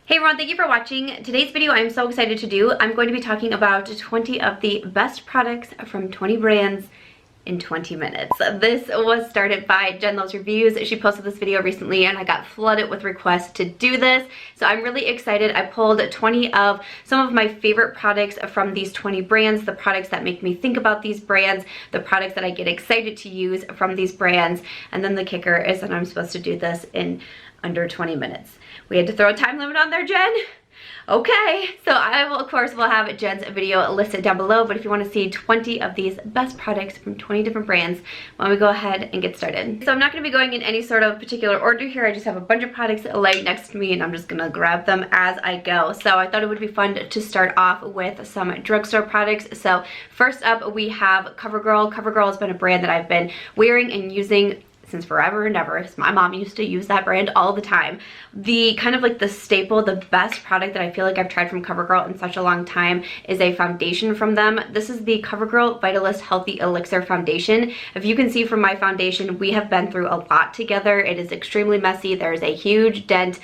Hey everyone, thank you for watching. Today's video I'm so excited to do. I'm going to be talking about 20 of the best products from 20 brands in 20 minutes. This was started by Jen Luvs Reviews. She posted this video recently and I got flooded with requests to do this. So I'm really excited. I pulled 20 of some of my favorite products from these 20 brands, the products that make me think about these brands, the products that I get excited to use from these brands. And then the kicker is that I'm supposed to do this in under 20 minutes. We had to throw a time limit on there, Jen. Okay, so I will, of course, will have Jen's video listed down below, but if you want to see 20 of these best products from 20 different brands, why don't we go ahead and get started. So I'm not going to be going in any sort of particular order here. I just have a bunch of products laid next to me and I'm just going to grab them as I go. So I thought it would be fun to start off with some drugstore products. So first up we have Covergirl. Covergirl has been a brand that I've been wearing and using since forever and ever. My mom used to use that brand all the time. The kind of like the staple, the best product that I feel like I've tried from Covergirl in such a long time is a foundation from them. This is the Covergirl Vitalist Healthy Elixir Foundation. If you can see from my foundation, we have been through a lot together. It is extremely messy. There's a huge dent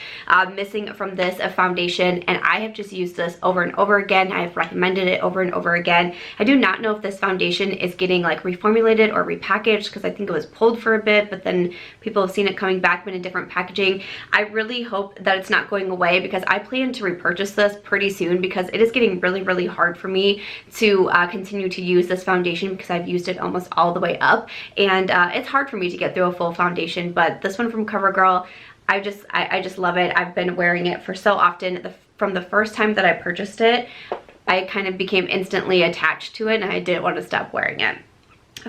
missing from this foundation, and I have just used this over and over again. I've recommended it over and over again. I do not know if this foundation is getting like reformulated or repackaged because I think it was pulled for a bit, but then people have seen it coming back in a different packaging. I really hope that it's not going away because I plan to repurchase this pretty soon because it is getting really hard for me to continue to use this foundation because I've used it almost all the way up, and it's hard for me to get through a full foundation. But this one from Covergirl, I just love it. I've been wearing it for so often. From the first time that I purchased it, I kind of became instantly attached to it and I didn't want to stop wearing it.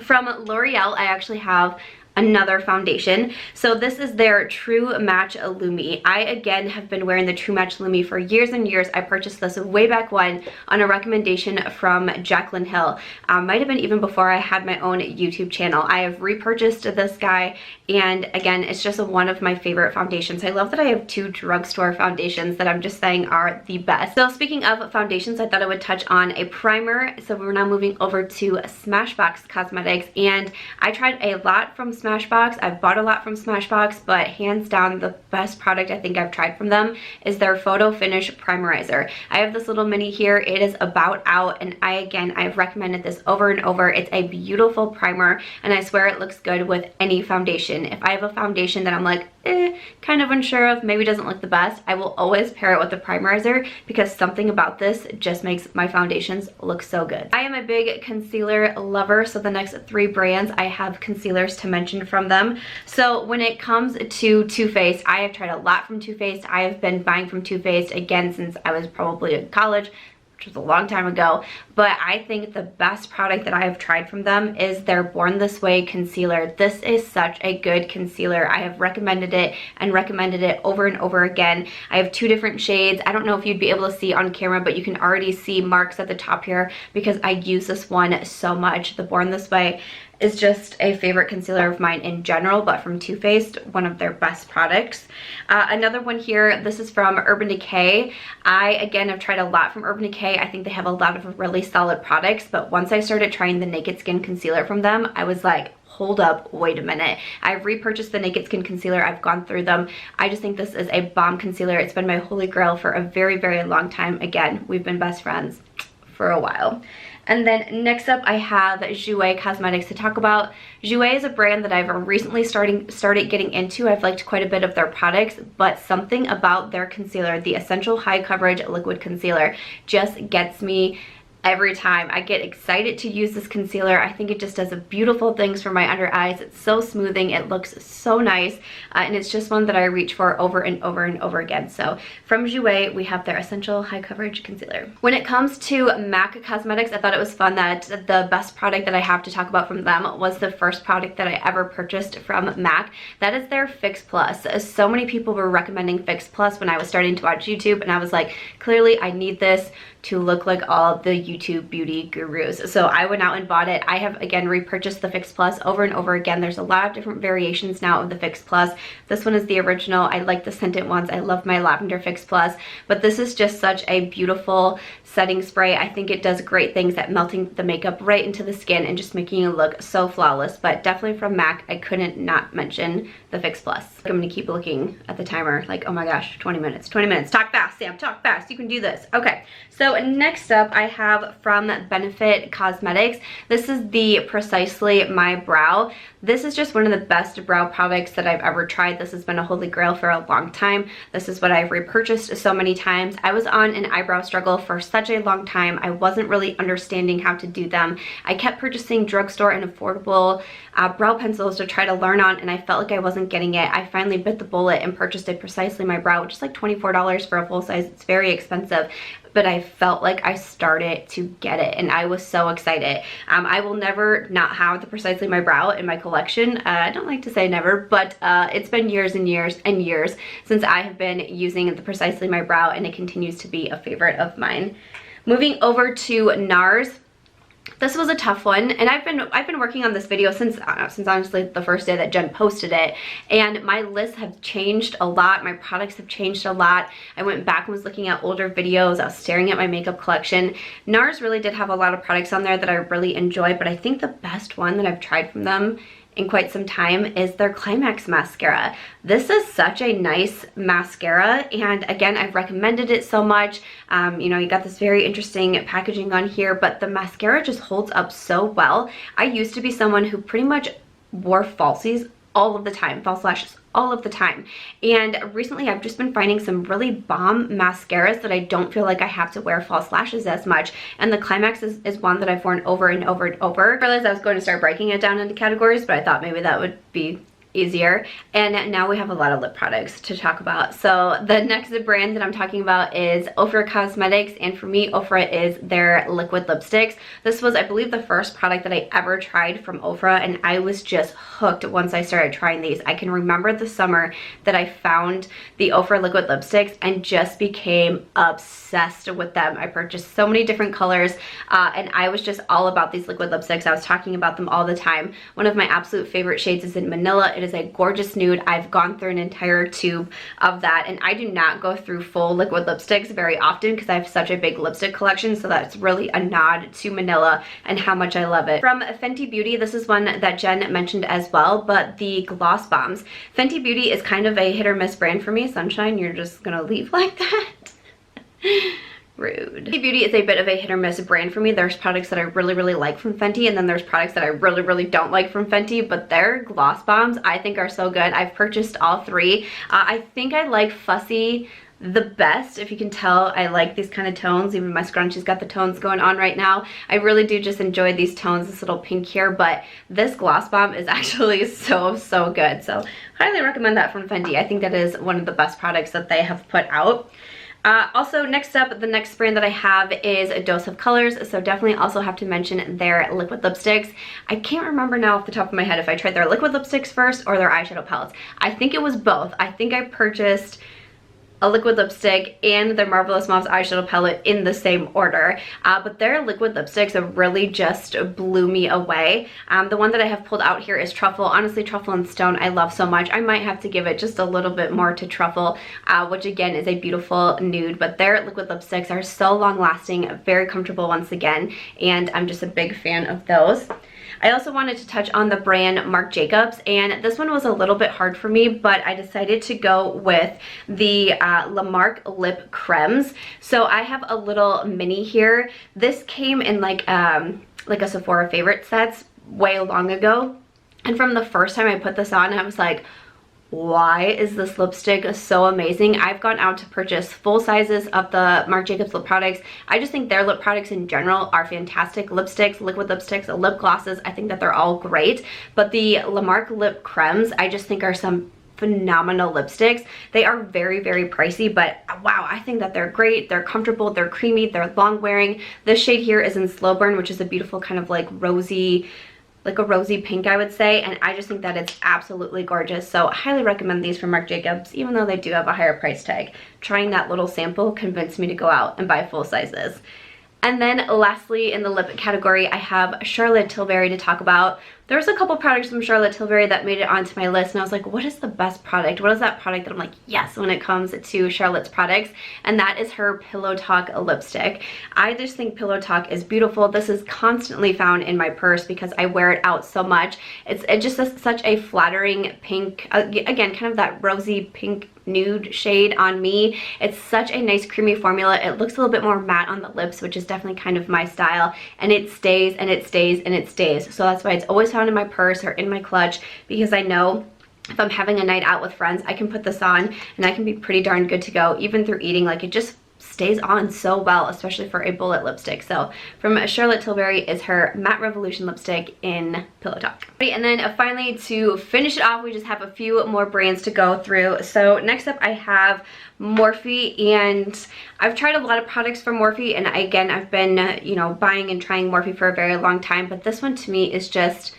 From L'Oreal, I actually have another foundation. So this is their True Match Lumi. I again have been wearing the True Match Lumi for years and years. I purchased this way back when on a recommendation from Jaclyn Hill. Might have been even before I had my own YouTube channel. I have repurchased this guy, and again, it's just one of my favorite foundations. I love that I have two drugstore foundations that I'm just saying are the best. So speaking of foundations, I thought I would touch on a primer. So we're now moving over to Smashbox Cosmetics, and I tried a lot from Smashbox. I've bought a lot from Smashbox, but hands down the best product I think I've tried from them is their Photo Finish Primerizer. I have this little mini here. It is about out, and I've recommended this over and over. It's a beautiful primer, and I swear it looks good with any foundation. If I have a foundation that I'm like, kind of unsure of, maybe doesn't look the best, I will always pair it with the primerizer because something about this just makes my foundations look so good. I am a big concealer lover, so the next 3 brands I have concealers to mention from them. So when it comes to Too Faced, I have tried a lot from Too Faced. I have been buying from Too Faced again since I was probably in college, which was a long time ago, but I think the best product that I have tried from them is their Born This Way concealer. This is such a good concealer. I have recommended it and recommended it over and over again. I have 2 different shades. I don't know if you'd be able to see on camera, but you can already see marks at the top here because I use this one so much. The Born This Way is just a favorite concealer of mine in general, but from Too Faced, one of their best products. Another one here, this is from Urban Decay. I, again, have tried a lot from Urban Decay. I think they have a lot of really solid products, but once I started trying the Naked Skin Concealer from them, I was like, hold up, wait a minute. I've repurchased the Naked Skin Concealer. I've gone through them. I just think this is a bomb concealer. It's been my holy grail for a very long time. Again, we've been best friends for a while. And then next up I have Jouer Cosmetics to talk about. Jouer is a brand that I've recently started getting into. I've liked quite a bit of their products, but something about their concealer, the Essential High Coverage Liquid Concealer, just gets me every time. I get excited to use this concealer. I think it just does beautiful things for my under eyes. It's so smoothing. It looks so nice. And it's just one that I reach for over and over again. So from Jouer, we have their Essential High Coverage Concealer. When it comes to MAC Cosmetics, I thought it was fun that the best product that I have to talk about from them was the first product that I ever purchased from MAC. That is their Fix Plus. So many people were recommending Fix Plus when I was starting to watch YouTube, and I was like, clearly I need this to look like all the YouTube beauty gurus. So I went out and bought it. I have again repurchased the Fix Plus over and over again. There's a lot of different variations now of the Fix Plus. This one is the original. I like the scented ones. I love my lavender Fix Plus, but this is just such a beautiful setting spray. I think it does great things at melting the makeup right into the skin and just making it look so flawless. But definitely from MAC, I couldn't not mention the Fix Plus. I'm gonna keep looking at the timer like, oh my gosh, 20 minutes, 20 minutes. Talk fast, Sam, talk fast. You can do this. Okay, so next up I have from Benefit Cosmetics. This is the Precisely My Brow. This is just one of the best brow products that I've ever tried. This has been a holy grail for a long time. This is what I've repurchased so many times. I was on an eyebrow struggle for such a long time. I wasn't really understanding how to do them. I kept purchasing drugstore and affordable brow pencils to try to learn on, and I felt like I wasn't getting it. I finally bit the bullet and purchased a Precisely My Brow, which is like $24 for a full size. It's very expensive, but I felt like I started to get it, and I was so excited. I will never not have the Precisely My Brow in my collection. I don't like to say never, but it's been years and years and years since I have been using the Precisely My Brow, and it continues to be a favorite of mine. Moving over to Nars. This was a tough one, and I've been working on this video since honestly the first day that Jen posted it, and my lists have changed a lot. My products have changed a lot. I went back and was looking at older videos. I was staring at my makeup collection. Nars really did have a lot of products on there that I really enjoyed, but I think the best one that I've tried from them in quite some time is their Climax mascara. This is such a nice mascara, and again, I've recommended it so much. You know, you got this very interesting packaging on here, but the mascara just holds up so well. I used to be someone who pretty much wore falsies all of the time, false lashes all of the time, and recently I've just been finding some really bomb mascaras that I don't feel like I have to wear false lashes as much, and the Climax is one that I've worn over and over and over. I realized I was going to start breaking it down into categories, but I thought maybe that would be easier. And now we have a lot of lip products to talk about. So the next brand that I'm talking about is Ofra Cosmetics, and for me, Ofra is their liquid lipsticks. This was, I believe, the first product that I ever tried from Ofra, and I was just hooked once I started trying these. I can remember the summer that I found the Ofra liquid lipsticks and just became obsessed with them. I purchased so many different colors, and I was just all about these liquid lipsticks. I was talking about them all the time. One of my absolute favorite shades is in Manila. It is a gorgeous nude. I've gone through an entire tube of that, and I do not go through full liquid lipsticks very often because I have such a big lipstick collection, so that's really a nod to Manila and how much I love it. From Fenty Beauty, this is one that Jen mentioned as well, but the gloss bombs. Fenty Beauty is kind of a hit or miss brand for me. Sunshine, you're just gonna leave like that? Rude. Fenty Beauty is a bit of a hit or miss brand for me. There's products that I really like from Fenty, and then there's products that I really don't like from Fenty, but their gloss bombs I think are so good. I've purchased all three. I think I like Fussy the best. If you can tell, I like these kind of tones. Even my scrunchie's got the tones going on right now. I really do just enjoy these tones, this little pink here, but this gloss bomb is actually so good. So highly recommend that from Fenty. I think that is one of the best products that they have put out. Also, next up, the next brand that I have is a Dose of Colors, so definitely also have to mention their liquid lipsticks. I can't remember now off the top of my head if I tried their liquid lipsticks first or their eyeshadow palettes. I think it was both. I think I purchased a liquid lipstick and their Marvelous Mauve's eyeshadow palette in the same order, but their liquid lipsticks have really just blew me away. The one that I have pulled out here is Truffle. Honestly, Truffle and Stone I love so much. I might have to give it just a little bit more to Truffle, which again is a beautiful nude, but their liquid lipsticks are so long lasting, very comfortable once again, and I'm just a big fan of those. I also wanted to touch on the brand Marc Jacobs, and this one was a little bit hard for me, but I decided to go with the La Marque Lip Cremes. So I have a little mini here. This came in like a Sephora favorite sets way long ago, and from the first time I put this on, I was like, why is this lipstick so amazing? I've gone out to purchase full sizes of the Marc Jacobs lip products. I just think their lip products in general are fantastic. Lipsticks, liquid lipsticks, lip glosses, I think that they're all great. But the La Marque Lip Cremes, I just think are some phenomenal lipsticks. They are very pricey, but wow, I think that they're great. They're comfortable, they're creamy, they're long wearing. This shade here is in Slow Burn, which is a beautiful kind of like rosy, like a rosy pink, I would say, and I just think that it's absolutely gorgeous. So I highly recommend these from Marc Jacobs, even though they do have a higher price tag. Trying that little sample convinced me to go out and buy full sizes. And then lastly, in the lip category, I have Charlotte Tilbury to talk about. There's a couple products from Charlotte Tilbury that made it onto my list, and I was like, what is the best product? What is that product that I'm like, yes, when it comes to Charlotte's products? And that is her Pillow Talk lipstick. I just think Pillow Talk is beautiful. This is constantly found in my purse because I wear it out so much. It's just such a flattering pink, again, kind of that rosy pink nude shade on me. It's such a nice creamy formula. It looks a little bit more matte on the lips, which is definitely kind of my style, and it stays and it stays and it stays. So that's why it's always found in my purse or in my clutch, because I know if I'm having a night out with friends, I can put this on and I can be pretty darn good to go, even through eating. Like, it just stays on so well, especially for a bullet lipstick. So from Charlotte Tilbury is her Matte Revolution lipstick in Pillow Talk. And then finally, to finish it off, we just have a few more brands to go through. So next up I have Morphe, and I've tried a lot of products from Morphe, and again, I've been you know, buying and trying Morphe for a very long time, but this one to me is just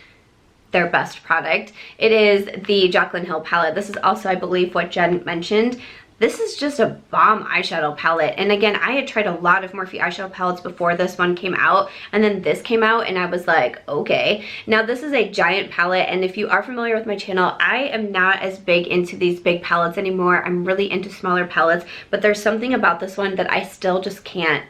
their best product. It is the Jaclyn Hill palette. This is also, I believe, what Jen mentioned. This is just a bomb eyeshadow palette. And again, I had tried a lot of Morphe eyeshadow palettes before this one came out, and then this came out and I was like, okay. Now this is a giant palette, and if you are familiar with my channel, I am not as big into these big palettes anymore. I'm really into smaller palettes, but there's something about this one that I still just can't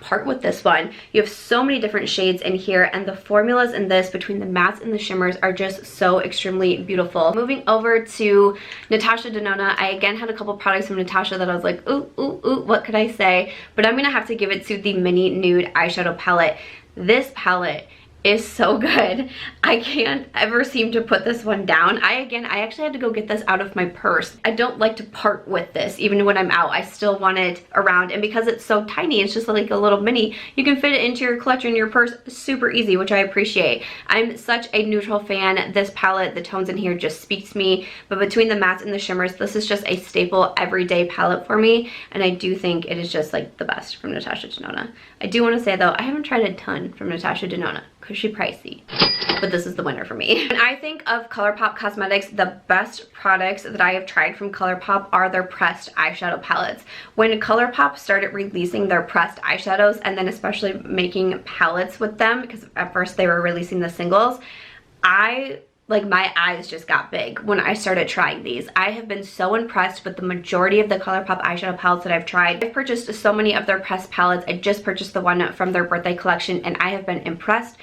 part with this one. You have so many different shades in here, and the formulas in this between the mattes and the shimmers are just so extremely beautiful. Moving over to Natasha Denona, I again had a couple products from Natasha that I was like, ooh, ooh, ooh, what could I say? But I'm gonna have to give it to the Mini Nude eyeshadow palette. This palette is so good. I can't ever seem to put this one down. I actually had to go get this out of my purse. I don't like to part with this. Even when I'm out, I still want it around, and because it's so tiny, it's just like a little mini, you can fit it into your clutch or in your purse super easy, which I appreciate. I'm such a neutral fan. This palette, the tones in here just speak to me, but between the mattes and the shimmers, this is just a staple everyday palette for me, and I do think it is just like the best from Natasha Denona. I do want to say though, I haven't tried a ton from Natasha Denona because she's pricey, but this is the winner for me. When I think of Colourpop Cosmetics, the best products that I have tried from Colourpop are their pressed eyeshadow palettes. When Colourpop started releasing their pressed eyeshadows, and then especially making palettes with them, because at first they were releasing the singles, my eyes just got big when I started trying these. I have been so impressed with the majority of the Colourpop eyeshadow palettes that I've tried. I've purchased so many of their pressed palettes. I just purchased the one from their birthday collection, and I have been impressed.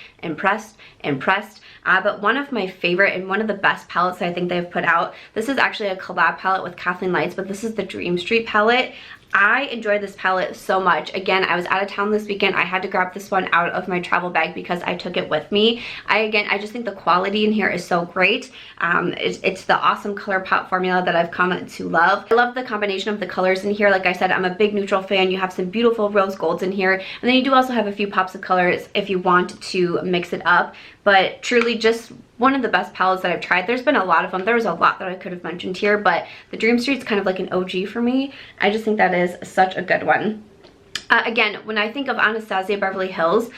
But one of my favorite and one of the best palettes that I think they've put out, this is actually a collab palette with Kathleen Lights, but this is the Dream Street palette. I enjoyed this palette so much. Again, I was out of town this weekend. I had to grab this one out of my travel bag because I took it with me. I just think the quality in here is so great. It's the awesome Colourpop formula that I've come to love. I love the combination of the colors in here. Like I said, I'm a big neutral fan. You have some beautiful rose golds in here, and then you do also have a few pops of colors if you want to mix it up. But truly just one of the best palettes that I've tried. There's been a lot of them. There was a lot that I could have mentioned here, but the Dream Street's kind of like an OG for me. I just think that is such a good one. Again, when I think of Anastasia Beverly Hills,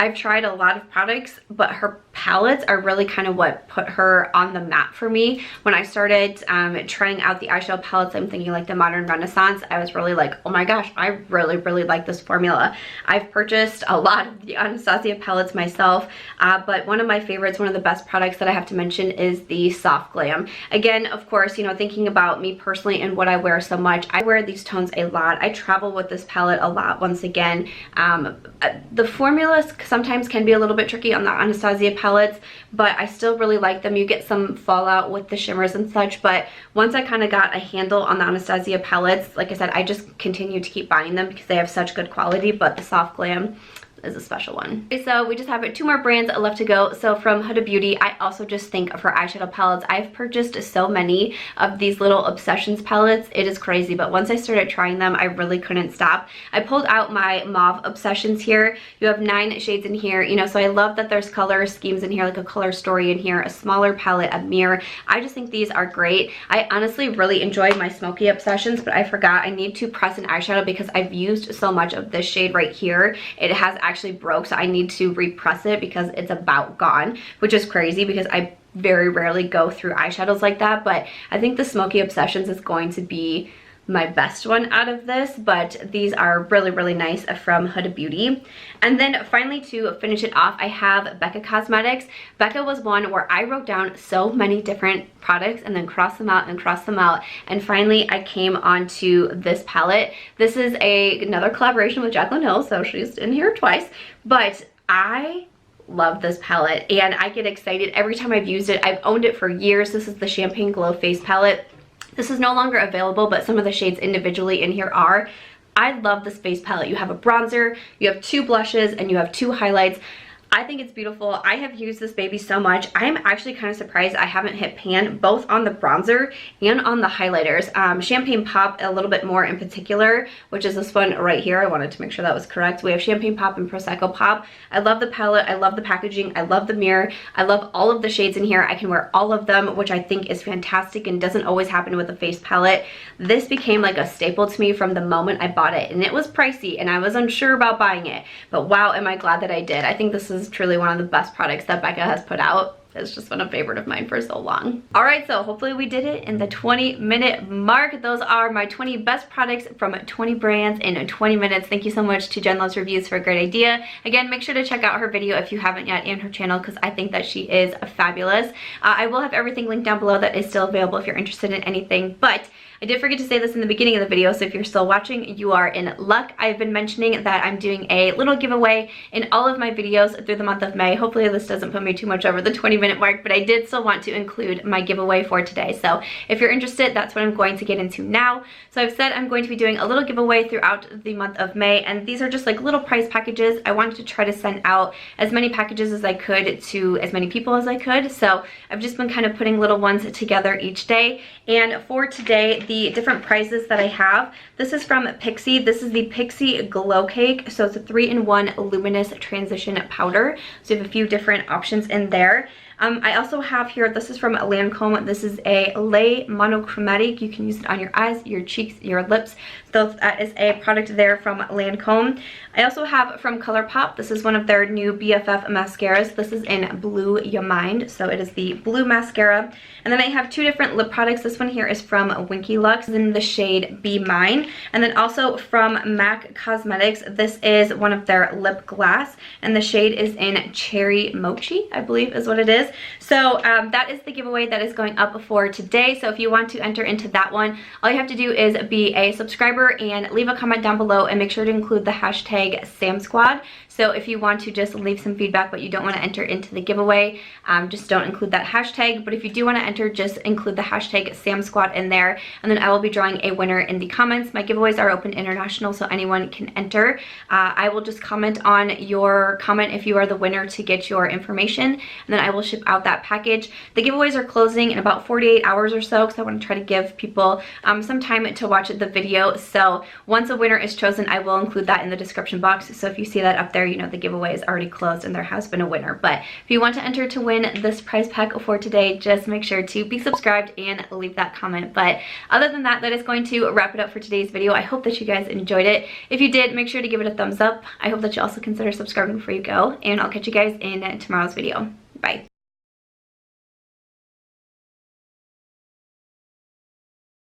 I've tried a lot of products, but her palettes are really kind of what put her on the map for me. When I started trying out the eyeshadow palettes, I'm thinking like the Modern Renaissance, I was really like, oh my gosh, I really like this formula. I've purchased a lot of the Anastasia palettes myself, but one of my favorites, one of the best products that I have to mention is the Soft Glam. Again, of course, you know, thinking about me personally and what I wear so much, I wear these tones a lot. I travel with this palette a lot once again. The formulas sometimes can be a little bit tricky on the Anastasia palettes, but I still really like them. You get some fallout with the shimmers and such, but once I kind of got a handle on the Anastasia palettes, like I said, I just continue to keep buying them because they have such good quality, but the Soft Glam is a special one. Okay, so we just have 2 more brands left to go. So from Huda Beauty, I also just think of her eyeshadow palettes. I've purchased so many of these little Obsessions palettes. It is crazy, but once I started trying them, I really couldn't stop. I pulled out my Mauve Obsessions here. You have 9 shades in here, you know, so I love that there's color schemes in here, like a color story in here, a smaller palette, a mirror. I just think these are great. I honestly really enjoyed my Smoky Obsessions, but I forgot I need to press an eyeshadow because I've used so much of this shade right here. It has actually broke, so I need to repress it because it's about gone, which is crazy because I very rarely go through eyeshadows like that. But I think the Smoky Obsessions is going to be my best one out of this, but these are really, really nice from Huda Beauty. And then finally, to finish it off, I have Becca Cosmetics. Becca was one where I wrote down so many different products and then crossed them out and crossed them out. And finally, I came onto this palette. This is another collaboration with Jaclyn Hill, so she's in here twice. But I love this palette and I get excited every time I've used it. I've owned it for years. This is the Champagne Glow Face Palette. This is no longer available, but some of the shades individually in here are. I love this face palette. You have a bronzer, you have 2 blushes, and you have 2 highlights. I think it's beautiful. I have used this baby so much. I'm actually kind of surprised I haven't hit pan both on the bronzer and on the highlighters. Champagne Pop a little bit more in particular, which is this one right here. I wanted to make sure that was correct. We have Champagne Pop and Prosecco Pop. I love the palette. I love the packaging. I love the mirror. I love all of the shades in here. I can wear all of them, which I think is fantastic and doesn't always happen with a face palette. This became like a staple to me from the moment I bought it, and it was pricey and I was unsure about buying it, but wow, am I glad that I did. I think this is truly one of the best products that Becca has put out. It's just been a favorite of mine for so long. All right, so hopefully we did it in the 20-minute mark. Those are my 20 best products from 20 brands in 20 minutes. Thank you so much to Jen Luvs Reviews for a great idea. Again, make sure to check out her video if you haven't yet, and her channel, because I think that she is fabulous. I will have everything linked down below that is still available if you're interested in anything, but I did forget to say this in the beginning of the video, so if you're still watching, you are in luck. I've been mentioning that I'm doing a little giveaway in all of my videos through the month of May. Hopefully this doesn't put me too much over the 20-minute mark, but I did still want to include my giveaway for today. So if you're interested, that's what I'm going to get into now. So I've said I'm going to be doing a little giveaway throughout the month of May, and these are just like little prize packages. I wanted to try to send out as many packages as I could to as many people as I could. So I've just been kind of putting little ones together each day. And for today, the different prizes that I have, this is from Pixi. This is the Pixi Glow Cake. So it's a 3-in-1 luminous transition powder. So you have a few different options in there. I also have here, this is from Lancome. This is a Lay Monochromatic. You can use it on your eyes, your cheeks, your lips. So that is a product there from Lancome. I also have from Colourpop. This is one of their new BFF mascaras. This is in Blue Ya Mind. So it is the blue mascara. And then I have 2 different lip products. This one here is from Winky Lux in the shade Be Mine. And then also from MAC Cosmetics, this is one of their lip gloss. And the shade is in Cherry Mochi, I believe is what it is. So that is the giveaway that is going up for today. So if you want to enter into that one, all you have to do is be a subscriber and leave a comment down below, and make sure to include the hashtag SamSquad. So if you want to just leave some feedback but you don't want to enter into the giveaway, just don't include that hashtag. But if you do want to enter, just include the hashtag SamSquad in there, and then I will be drawing a winner in the comments. My giveaways are open international, so anyone can enter. I will just comment on your comment if you are the winner to get your information, and then I will ship out that package. The giveaways are closing in about 48 hours or so, because I want to try to give people some time to watch the video. So once a winner is chosen, I will include that in the description box. So if you see that up there, you know the giveaway is already closed and there has been a winner. But if you want to enter to win this prize pack for today, just make sure to be subscribed and leave that comment. But other than that, that is going to wrap it up for today's video. I hope that you guys enjoyed it. If you did, make sure to give it a thumbs up. I hope that you also consider subscribing before you go, and I'll catch you guys in tomorrow's video. Bye.